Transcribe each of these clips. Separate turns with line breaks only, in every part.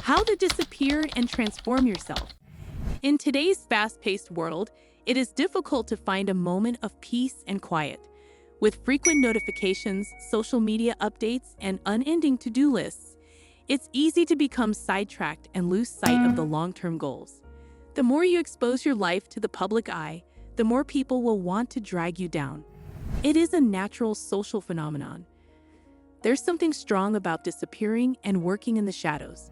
How to disappear and transform yourself. In today's fast-paced world, it is difficult to find a moment of peace and quiet. With frequent notifications, social media updates, and unending to-do lists, it's easy to become sidetracked and lose sight of the long-term goals. The more you expose your life to the public eye, the more people will want to drag you down. It is a natural social phenomenon. There's something strong about disappearing and working in the shadows.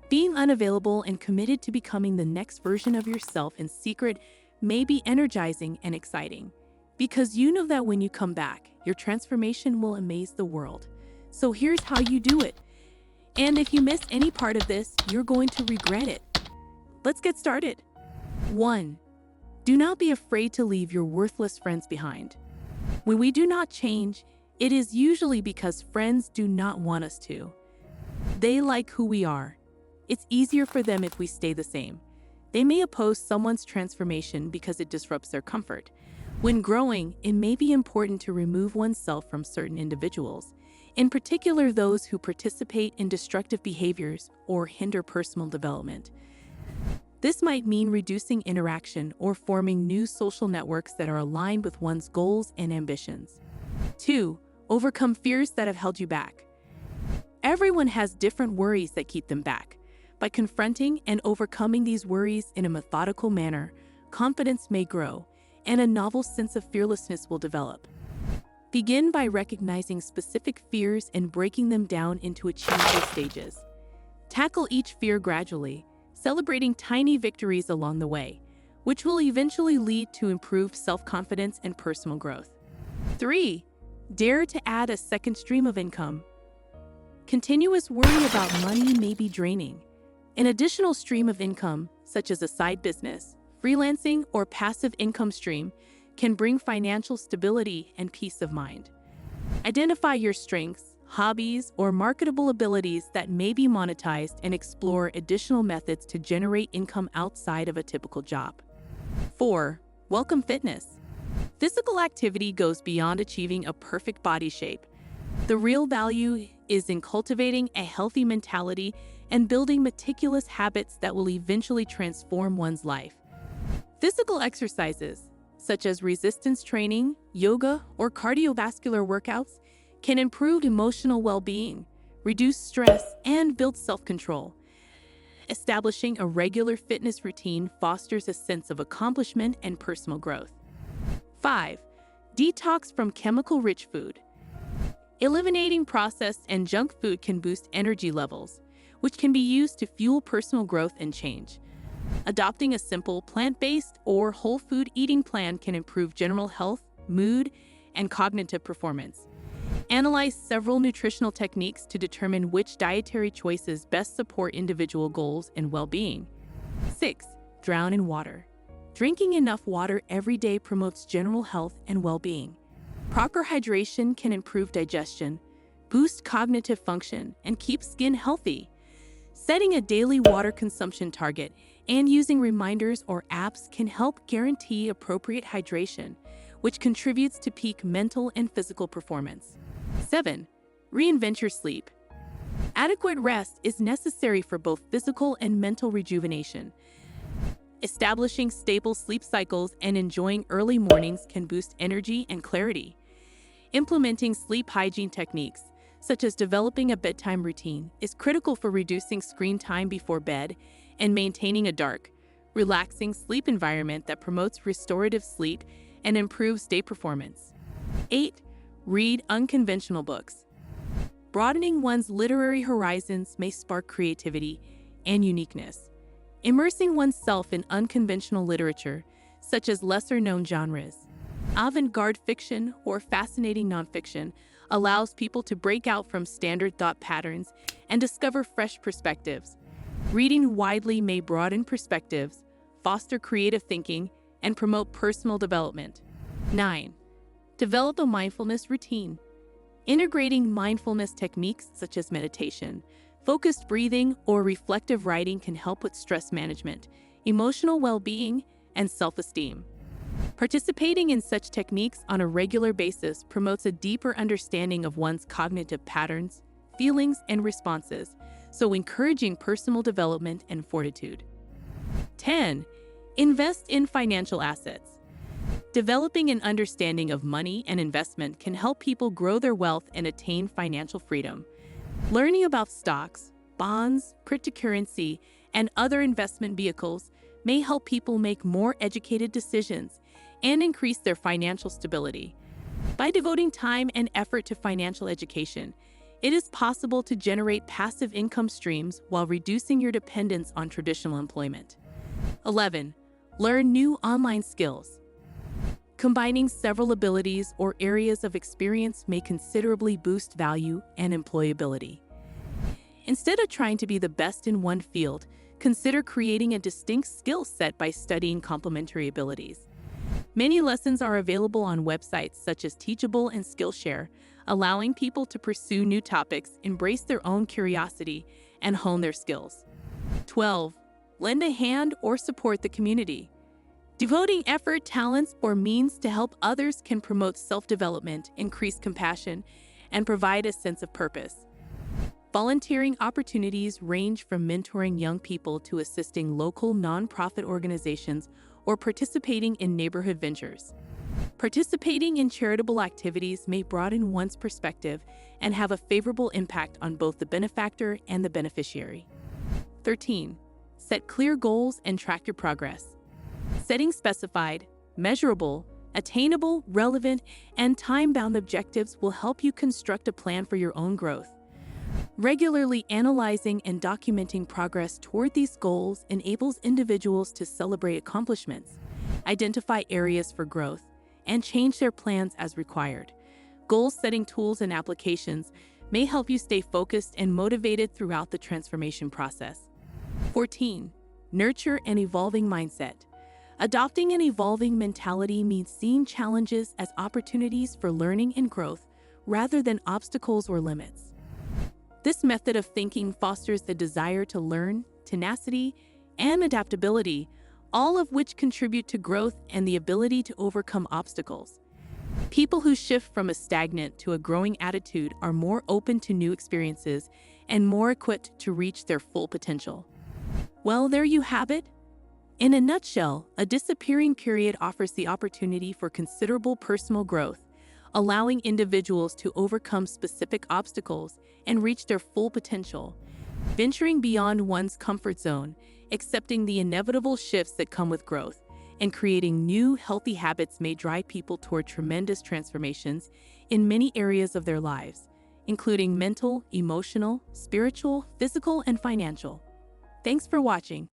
Being unavailable and committed to becoming the next version of yourself in secret may be energizing and exciting, because you know that when you come back, your transformation will amaze the world. So here's how you do it. And if you miss any part of this, you're going to regret it. Let's get started. 1. Do not be afraid to leave your worthless friends behind. When we do not change, it is usually because friends do not want us to. They like who we are. It's easier for them if we stay the same. They may oppose someone's transformation because it disrupts their comfort. When growing, it may be important to remove oneself from certain individuals, in particular those who participate in destructive behaviors or hinder personal development. This might mean reducing interaction or forming new social networks that are aligned with one's goals and ambitions. 2. Overcome fears that have held you back. Everyone has different worries that keep them back. By confronting and overcoming these worries in a methodical manner, confidence may grow, and a novel sense of fearlessness will develop. Begin by recognizing specific fears and breaking them down into achievable stages. Tackle each fear gradually, celebrating tiny victories along the way, which will eventually lead to improved self-confidence and personal growth. 3. Dare to add a second stream of income. Continuous worry about money may be draining. An additional stream of income, such as a side business, freelancing, or passive income stream, can bring financial stability and peace of mind. Identify your strengths, hobbies, or marketable abilities that may be monetized and explore additional methods to generate income outside of a typical job. 4. Welcome fitness. Physical activity goes beyond achieving a perfect body shape. The real value is in cultivating a healthy mentality and building meticulous habits that will eventually transform one's life. Physical exercises, such as resistance training, yoga, or cardiovascular workouts, can improve emotional well-being, reduce stress, and build self-control. Establishing a regular fitness routine fosters a sense of accomplishment and personal growth. 5. Detox from chemical-rich food. Eliminating processed and junk food can boost energy levels, which can be used to fuel personal growth and change. Adopting a simple plant-based or whole food eating plan can improve general health, mood, and cognitive performance. Analyze several nutritional techniques to determine which dietary choices best support individual goals and well-being. 6. Drown in water. Drinking enough water every day promotes general health and well-being. Proper hydration can improve digestion, boost cognitive function, and keep skin healthy. Setting a daily water consumption target and using reminders or apps can help guarantee appropriate hydration, which contributes to peak mental and physical performance. 7. Reinvent your sleep. Adequate rest is necessary for both physical and mental rejuvenation. Establishing stable sleep cycles and enjoying early mornings can boost energy and clarity. Implementing sleep hygiene techniques, such as developing a bedtime routine, is critical for reducing screen time before bed and maintaining a dark, relaxing sleep environment that promotes restorative sleep and improves day performance. 8. Read unconventional books. Broadening one's literary horizons may spark creativity and uniqueness. Immersing oneself in unconventional literature, such as lesser-known genres, avant-garde fiction, or fascinating nonfiction, allows people to break out from standard thought patterns and discover fresh perspectives. Reading widely may broaden perspectives, foster creative thinking, and promote personal development. 9. Develop a mindfulness routine. Integrating mindfulness techniques such as meditation, focused breathing, or reflective writing can help with stress management, emotional well-being, and self-esteem. Participating in such techniques on a regular basis promotes a deeper understanding of one's cognitive patterns, feelings, and responses, so encouraging personal development and fortitude. 10. Invest in financial assets. Developing an understanding of money and investment can help people grow their wealth and attain financial freedom. Learning about stocks, bonds, cryptocurrency, and other investment vehicles may help people make more educated decisions and increase their financial stability. By devoting time and effort to financial education, it is possible to generate passive income streams while reducing your dependence on traditional employment. 11. Learn new online skills. Combining several abilities or areas of experience may considerably boost value and employability. Instead of trying to be the best in one field, consider creating a distinct skill set by studying complementary abilities. Many lessons are available on websites such as Teachable and Skillshare, allowing people to pursue new topics, embrace their own curiosity, and hone their skills. 12. Lend a hand or support the community. Devoting effort, talents, or means to help others can promote self-development, increase compassion, and provide a sense of purpose. Volunteering opportunities range from mentoring young people to assisting local nonprofit organizations or participating in neighborhood ventures. Participating in charitable activities may broaden one's perspective and have a favorable impact on both the benefactor and the beneficiary. 13. Set clear goals and track your progress. Setting specified, measurable, attainable, relevant, and time-bound objectives will help you construct a plan for your own growth. Regularly analyzing and documenting progress toward these goals enables individuals to celebrate accomplishments, identify areas for growth, and change their plans as required. Goal-setting tools and applications may help you stay focused and motivated throughout the transformation process. 14. Nurture an evolving mindset. Adopting an evolving mentality means seeing challenges as opportunities for learning and growth rather than obstacles or limits. This method of thinking fosters the desire to learn, tenacity, and adaptability, all of which contribute to growth and the ability to overcome obstacles. People who shift from a stagnant to a growing attitude are more open to new experiences and more equipped to reach their full potential. Well, there you have it. In a nutshell, a disappearing period offers the opportunity for considerable personal growth, allowing individuals to overcome specific obstacles and reach their full potential. Venturing beyond one's comfort zone, accepting the inevitable shifts that come with growth, and creating new, healthy habits may drive people toward tremendous transformations in many areas of their lives, including mental, emotional, spiritual, physical, and financial. Thanks for watching.